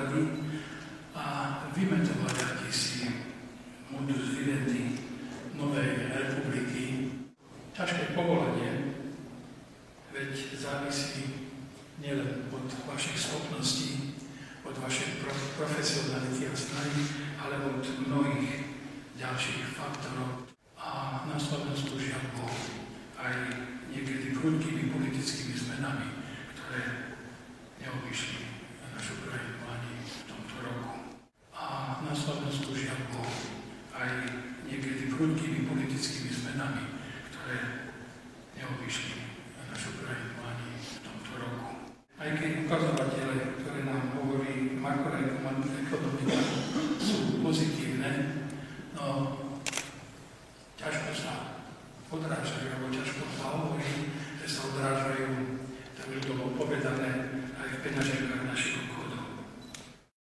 poradí a vymetovať akýsi modus vivendi novej republiky. Ťažké povolanie, veď závisí nielen od vašich schopností, od vašej profesionality a snahy, ale od mnohých ďalších faktorov. A na Slovensku žiaľ Bohu aj niekedy prudkými politickými zmenami, ktoré neobyšli našu krajinu ani v tomto roku. A na Slovensku žiaľ Bohu aj niekedy prudkými politickými zmenami, ktoré neobyšli našu krajinu ani v tomto roku. Aj keď ukazovatele, ktoré nám hovorí makroekonomika, sú pozitívne, no ťažko sa odráža